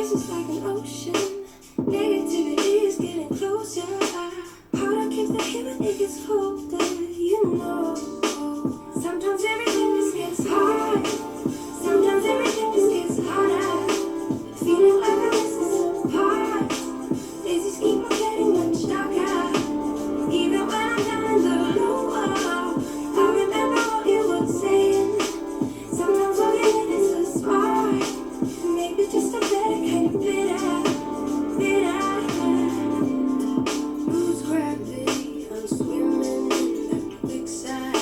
feels like an ocean. Negativity is getting closer. Harder keeps the heat when it gets colder. You know, sometimes everything just gets hard. Sometimes everything just gets harder. Feeling like I'm missing some parts. They just keep on getting much darker. Even when I'm down in the low, I remember what you were saying. Sometimes all you need is a spark. Maybe just a better kind of bitter. Lose gravity, I'm swimming in that quicksand.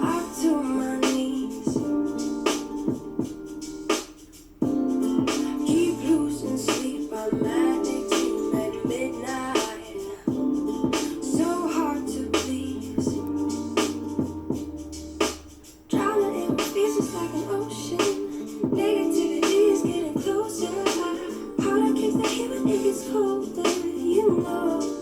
Up to my knees. Keep losing sleep, I'm addicted at midnight. So hard to please. Drowning in my fears is like an ocean. Negativity is getting closer. Harder keeps the heat when it gets colder. You know.